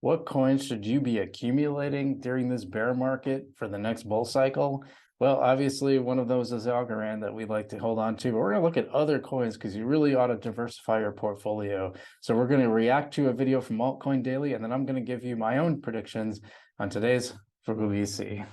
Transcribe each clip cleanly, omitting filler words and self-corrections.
What coins should you be accumulating during this bear market for the next bull cycle? Well, obviously, one of those is Algorand that we like to hold on to, but we're going to look at other coins because you really ought to diversify your portfolio. So we're going to react to a video from Altcoin Daily, and then I'm going to give you my own predictions on today's Frugal VC.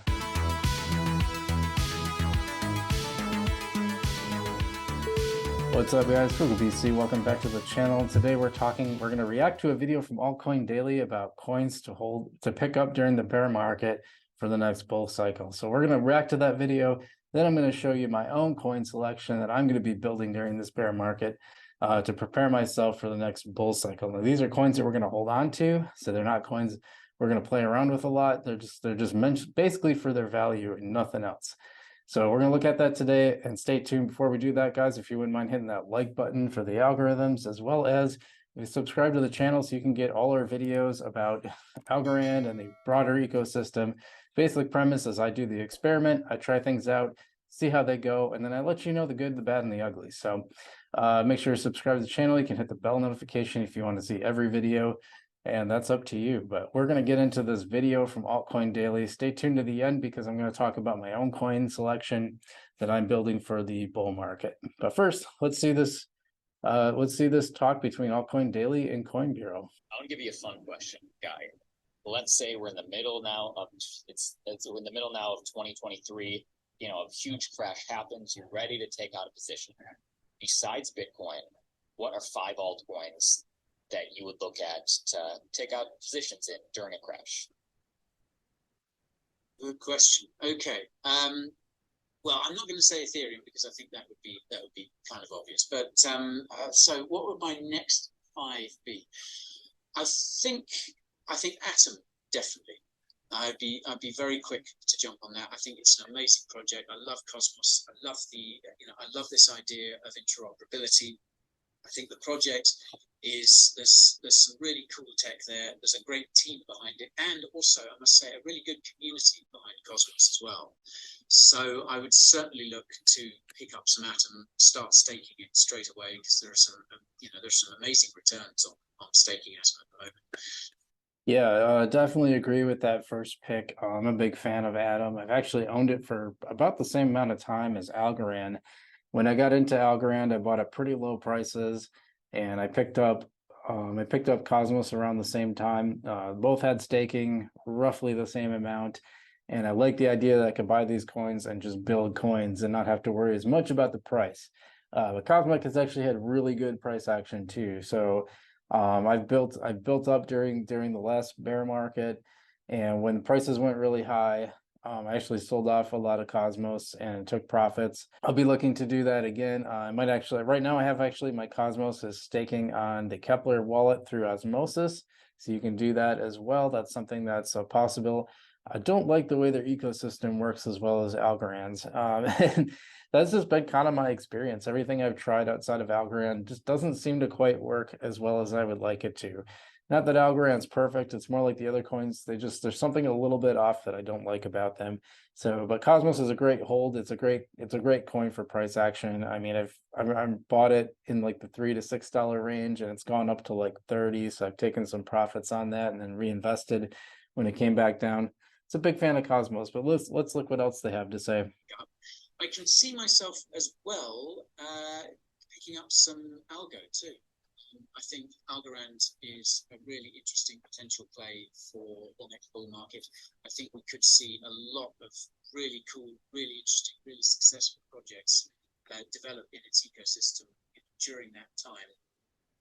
What's up, guys? Frugal VC. Welcome back to the channel. Today we're going to react to a video from Altcoin Daily about coins to pick up during the bear market for the next bull cycle. So we're going to react to that video. Then I'm going to show you my own coin selection that I'm going to be building during this bear market to prepare myself for the next bull cycle. Now, these are coins that we're going to hold on to, so they're not coins we're going to play around with a lot. They're just mentioned basically for their value and nothing else. So we're going to look at that today, and stay tuned. Before we do that, guys, if you wouldn't mind hitting that like button for the algorithms, as well as subscribe to the channel so you can get all our videos about Algorand and the broader ecosystem. Basic premise is I do the experiment, I try things out, see how they go, and then I let you know the good, the bad, and the ugly. So make sure to subscribe to the channel. You can hit the bell notification if you want to see every video, and that's up to you. But we're going to get into this video from Altcoin Daily. Stay tuned to the end because I'm going to talk about my own coin selection that I'm building for the bull market. But first, let's see this talk between Altcoin Daily and Coin Bureau. I want to give you a fun question, Guy. Let's say we're in the middle now of we're in the middle now of 2023. You know, a huge crash happens. You're ready to take out a position. Besides Bitcoin, what are 5 altcoins that you would look at to take out positions in during a crash? Good question. Okay. Well, I'm not going to say Ethereum because I think that would be kind of obvious. But so what would my next 5 be? I think Atom, definitely. I'd be very quick to jump on that. I think it's an amazing project. I love Cosmos. I love I love this idea of interoperability. I think the project is there's some really cool tech there. There's a great team behind it, and also I must say a really good community behind Cosmos as well. So I would certainly look to pick up some Atom, start staking it straight away because there are there's some amazing returns on staking Atom at the moment. Yeah, definitely agree with that first pick. I'm a big fan of Atom. I've actually owned it for about the same amount of time as Algorand. When I got into Algorand, I bought at pretty low prices, and I picked up Cosmos around the same time. Both had staking, roughly the same amount, and I like the idea that I could buy these coins and just build coins and not have to worry as much about the price. But Cosmos has actually had really good price action too. So I've built up during the last bear market, and when prices went really high, I actually sold off a lot of Cosmos and took profits. I'll be looking to do that again. I might actually, right now I have my Cosmos is staking on the Kepler wallet through Osmosis. So you can do that as well. That's something that's possible. I don't like the way their ecosystem works as well as Algorand's. And that's just been kind of my experience. Everything I've tried outside of Algorand just doesn't seem to quite work as well as I would like it to. Not that Algorand's perfect, it's more like the other coins. There's something a little bit off that I don't like about them. So, but Cosmos is a great hold. It's a great coin for price action. I mean, I've bought it in like the $3 to $6 range, and it's gone up to like 30. So I've taken some profits on that and then reinvested when it came back down. It's a big fan of Cosmos, but let's look what else they have to say. I can see myself as well picking up some algo too. I think Algorand is a really interesting potential play for the next bull market. I think we could see a lot of really cool, really interesting, really successful projects develop in its ecosystem during that time.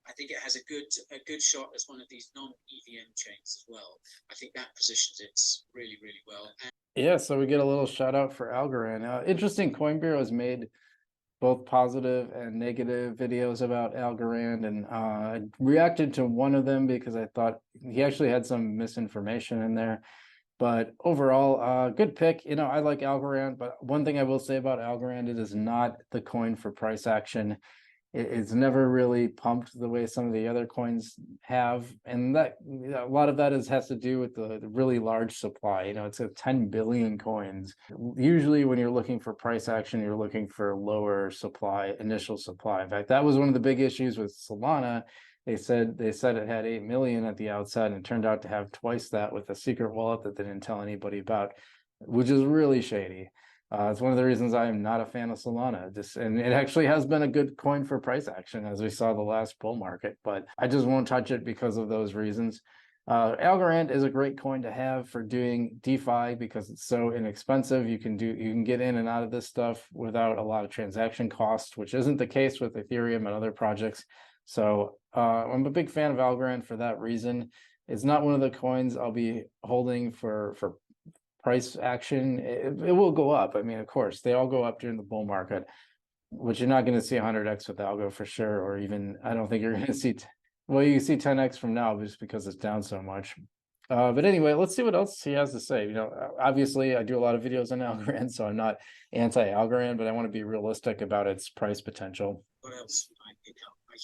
I think it has a good shot as one of these non-EVM chains as well. I think that positions it really, really well. Yeah, so we get a little shout out for Algorand. Interesting, Coin Bureau has made both positive and negative videos about Algorand, and I reacted to one of them because I thought he actually had some misinformation in there. But overall, good pick. You know, I like Algorand, but one thing I will say about Algorand, it is not the coin for price action. It's never really pumped the way some of the other coins have, and that a lot of that has to do with the really large supply. You know, it's a 10 billion coins. Usually when you're looking for price action, you're looking for lower supply, initial supply. In fact, that was one of the big issues with Solana, They said it had 8 million at the outset, and it turned out to have twice that with a secret wallet that they didn't tell anybody about, which is really shady. It's one of the reasons I am not a fan of Solana. And it actually has been a good coin for price action, as we saw the last bull market, but I just won't touch it because of those reasons. Algorand is a great coin to have for doing DeFi because it's so inexpensive. You can get in and out of this stuff without a lot of transaction costs, which isn't the case with Ethereum and other projects. So I'm a big fan of Algorand for that reason. It's not one of the coins I'll be holding for price action. It will go up. I mean, of course, they all go up during the bull market, which you're not going to see 100x with algo for sure, or even I don't think you're going to see. Well, you see 10x from now just because it's down so much. But anyway, let's see what else he has to say. You know, obviously, I do a lot of videos on Algorand, so I'm not anti-Algorand, but I want to be realistic about its price potential. What else would I pick up? I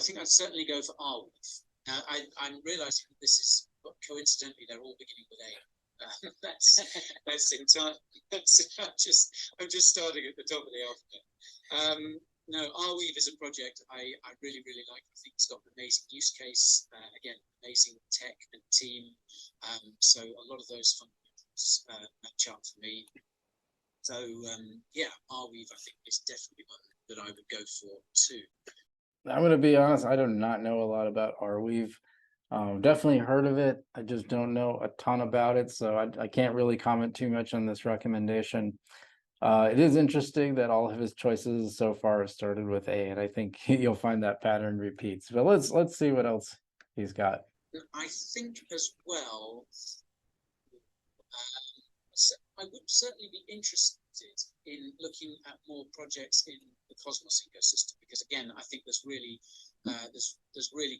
think I'd certainly go for Arweave. Now, I'm realizing that this is coincidentally they're all beginning with A. That's entirely. I'm just starting at the top of the alphabet. No, Arweave is a project I really like. I think it's got an amazing use case. Again, amazing tech and team. So a lot of those fundamentals match up for me. So yeah, Arweave I think is definitely one that I would go for too. I'm going to be honest, I do not know a lot about Arweave. Definitely heard of it. I just don't know a ton about it, so I can't really comment too much on this recommendation. It is interesting that all of his choices so far have started with A, and I think you'll find that pattern repeats. But let's see what else he's got. I think as well, I would certainly be interested in looking at more projects in the Cosmos ecosystem, because again, I think there's really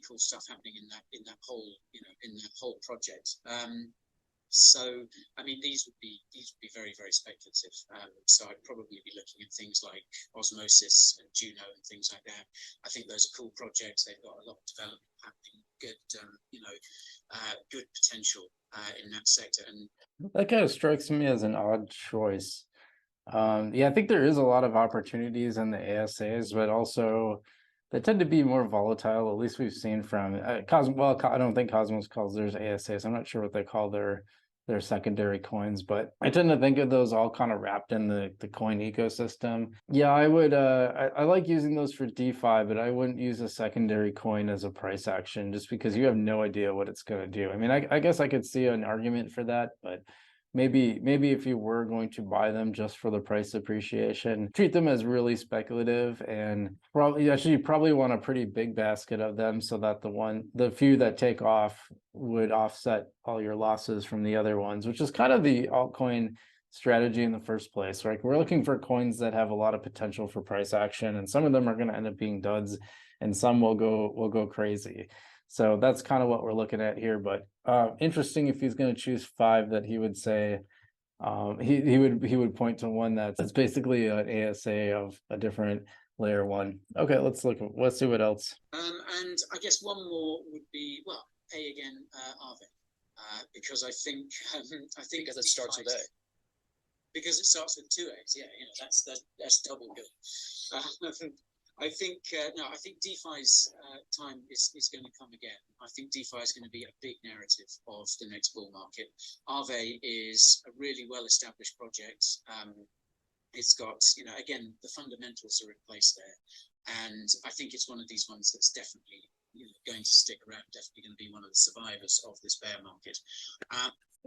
cool stuff happening in that whole project. So I mean, these would be very speculative. So I'd probably be looking at things like Osmosis and Juno and things like that. I think those are cool projects. They've got a lot of development happening, good good potential in that sector. And that kind of strikes me as an odd choice. Yeah, I think there is a lot of opportunities in the ASAs, but also they tend to be more volatile. At least we've seen from Cosmos. Well, I don't think Cosmos calls theirs ASAs. I'm not sure what they call their secondary coins, but I tend to think of those all kind of wrapped in the coin ecosystem. Yeah, I would. I like using those for DeFi, but I wouldn't use a secondary coin as a price action just because you have no idea what it's going to do. I mean, I guess I could see an argument for that, but maybe if you were going to buy them just for the price appreciation, treat them as really speculative, and you probably want a pretty big basket of them so that the few that take off would offset all your losses from the other ones, which is kind of the altcoin strategy in the first place, right? We're looking for coins that have a lot of potential for price action, and some of them are going to end up being duds, and some will go crazy. So that's kind of what we're looking at here. But interesting if he's going to choose 5 that he would say he would point to one that's basically an ASA of a different layer 1. Okay, let's see what else. And I guess one more would be, well, A again, Aave, because I think because it starts with A. Because it starts with 2 A's, yeah, that's double good. I think DeFi's time is going to come again. I think DeFi is going to be a big narrative of the next bull market. Aave is a really well-established project. It's got, again, the fundamentals are in place there, and I think it's one of these ones that's definitely going to stick around. Definitely going to be one of the survivors of this bear market.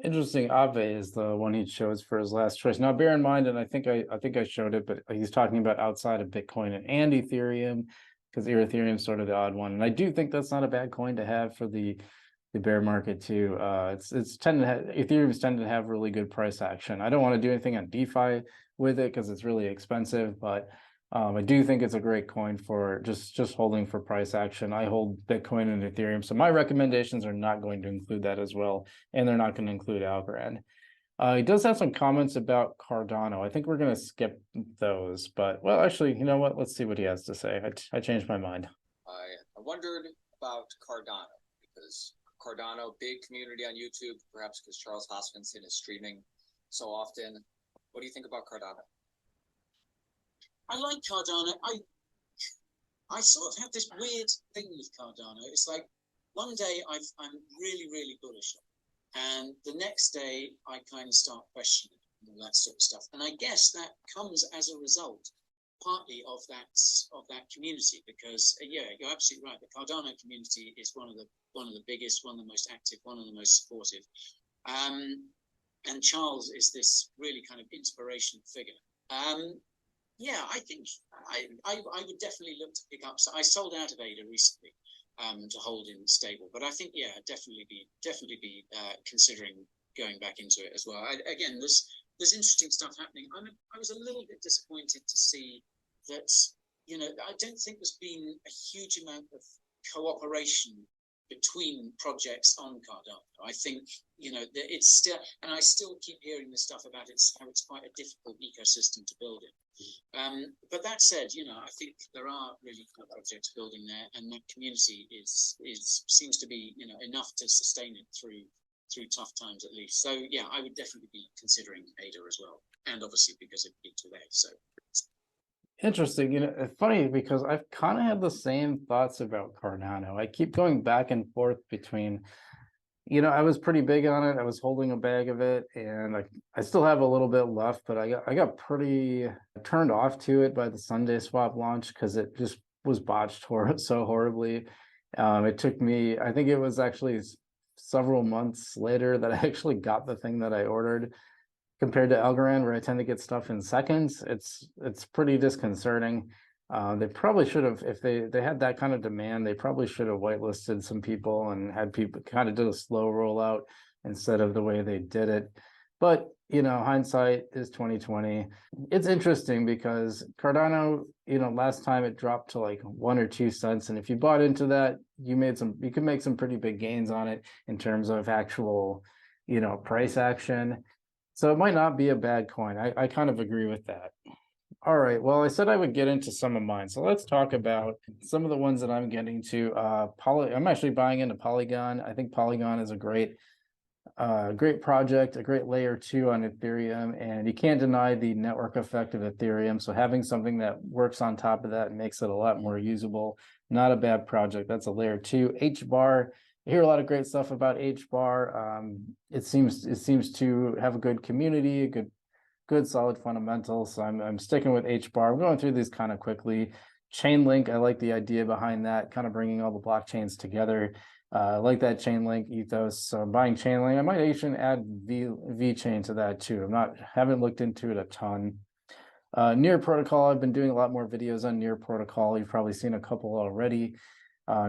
Interesting. Aave is the one he chose for his last choice. Now, bear in mind, and I think I showed it, but he's talking about outside of Bitcoin and Ethereum, because Ethereum's sort of the odd one. And I do think that's not a bad coin to have for the bear market too. Ethereum's tend to have really good price action. I don't want to do anything on DeFi with it because it's really expensive, but I do think it's a great coin for just holding for price action. I hold Bitcoin and Ethereum, so my recommendations are not going to include that as well, and they're not going to include Algorand. He does have some comments about Cardano. I think we're going to skip those, but well, actually, you know what? Let's see what he has to say. I changed my mind. I wondered about Cardano because Cardano, big community on YouTube, perhaps because Charles Hoskinson is streaming so often. What do you think about Cardano? I like Cardano. I sort of have this weird thing with Cardano. It's like one day I'm really, really bullish on, and the next day I kind of start questioning and all that sort of stuff. And I guess that comes as a result partly of that community, because yeah, you're absolutely right. The Cardano community is one of the biggest, one of the most active, one of the most supportive. And Charles is this really kind of inspirational figure. Yeah, I think I would definitely look to pick up. So I sold out of ADA recently to hold in stable, but I think yeah, definitely be considering going back into it as well. Again, there's interesting stuff happening. I was a little bit disappointed to see that, you know, I don't think there's been a huge amount of cooperation between projects on Cardano. I think, you know, it's still, and I still keep hearing the stuff about how it's quite a difficult ecosystem to build in. But that said, you know, I think there are really cool projects building there, and that community seems to be, you know, enough to sustain it through tough times at least. So yeah, I would definitely be considering ADA as well, and obviously because it peaked today. So Interesting. You know, it's funny because I've kind of had the same thoughts about Cardano. I keep going back and forth between, you know, I was pretty big on it. I was holding a bag of it, and I still have a little bit left, but I got pretty turned off to it by the Sunday swap launch because it just was botched so horribly. It took me, I think it was actually several months later that I actually got the thing that I ordered, compared to Algorand, where I tend to get stuff in seconds. It's pretty disconcerting. They probably should have, if they had that kind of demand, they probably should have whitelisted some people and had people kind of do a slow rollout instead of the way they did it. But, you know, hindsight is 2020. It's interesting because Cardano, you know, last time it dropped to like 1 or 2 cents. And if you bought into that, you could make some pretty big gains on it in terms of actual, you know, price action. So it might not be a bad coin. I kind of agree with that. All right. Well, I said I would get into some of mine. So let's talk about some of the ones that I'm getting to. I'm actually buying into Polygon. I think Polygon is a great project, a great layer 2 on Ethereum, and you can't deny the network effect of Ethereum. So having something that works on top of that makes it a lot more usable. Not a bad project. That's a layer 2. HBAR. I hear a lot of great stuff about HBAR. It seems to have a good community, a good solid fundamentals. So I'm sticking with HBAR. I'm going through these kind of quickly. Chainlink, I like the idea behind that, kind of bringing all the blockchains together. I like that Chainlink ethos. So I'm buying Chainlink. I might even add VeChain to that too. Haven't looked into it a ton. Near Protocol, I've been doing a lot more videos on Near Protocol. You've probably seen a couple already.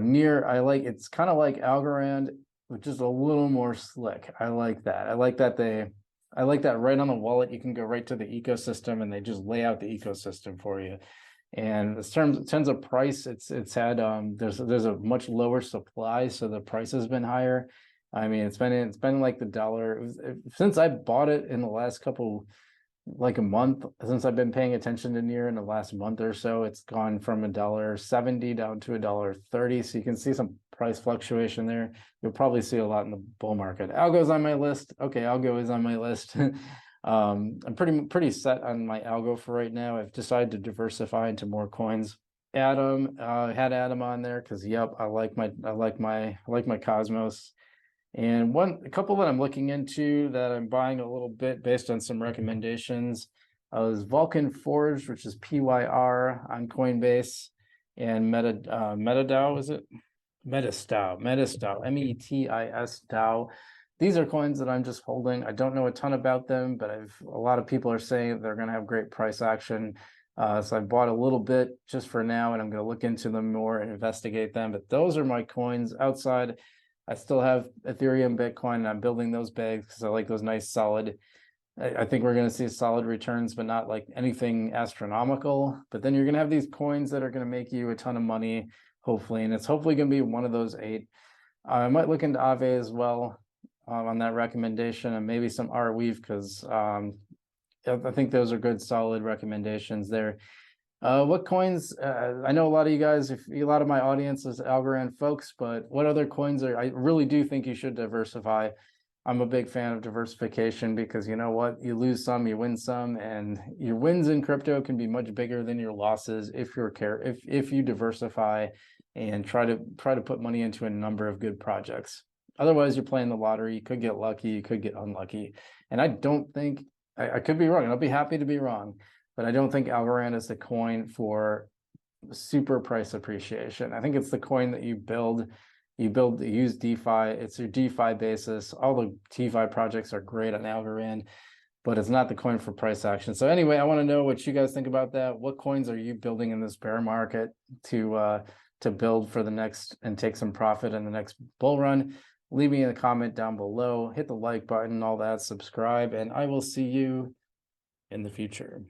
Near, it's kind of like Algorand, which is a little more slick. I like that. I like that right on the wallet, you can go right to the ecosystem and they just lay out the ecosystem for you. And in terms of price, it's had there's a much lower supply, so the price has been higher. I mean, it's been like the dollar since I bought it in the last couple, like a month, since I've been paying attention to Near in the last month or so. It's gone from $1.70 down to $1.30. So you can see some price fluctuation there. You'll probably see a lot in the bull market. Algo's on my list. Okay, Algo is on my list. I'm pretty set on my algo for right now. I've decided to diversify into more coins. Atom, had Atom on there because yep, I like my Cosmos. And a couple that I'm looking into that I'm buying a little bit based on some recommendations is Vulcan Forge, which is PYR on Coinbase, and MetaDAO, is it? Metastao, METIS DAO. These are coins that I'm just holding. I don't know a ton about them, but a lot of people are saying they're going to have great price action. So I bought a little bit just for now, and I'm going to look into them more and investigate them. But those are my coins. Outside, I still have Ethereum, Bitcoin, and I'm building those bags because I like those nice solid. I think we're going to see solid returns, but not like anything astronomical. But then you're going to have these coins that are going to make you a ton of money, hopefully, and it's hopefully going to be one of those 8. I might look into Aave as well on that recommendation, and maybe some Arweave because I think those are good, solid recommendations there. What coins? I know a lot of you guys, a lot of my audience is Algorand folks, but what other coins I really do think you should diversify. I'm a big fan of diversification because you know what? You lose some, you win some, and your wins in crypto can be much bigger than your losses if if you diversify and try to put money into a number of good projects. Otherwise, you're playing the lottery. You could get lucky, you could get unlucky. And I don't think I could be wrong, and I'll be happy to be wrong, but I don't think Algorand is the coin for super price appreciation. I think it's the coin that you use DeFi. It's your DeFi basis. All the DeFi projects are great on Algorand, but it's not the coin for price action. So anyway, I want to know what you guys think about that. What coins are you building in this bear market to build for the next and take some profit in the next bull run? Leave me a comment down below, hit the like button, all that, subscribe, and I will see you in the future.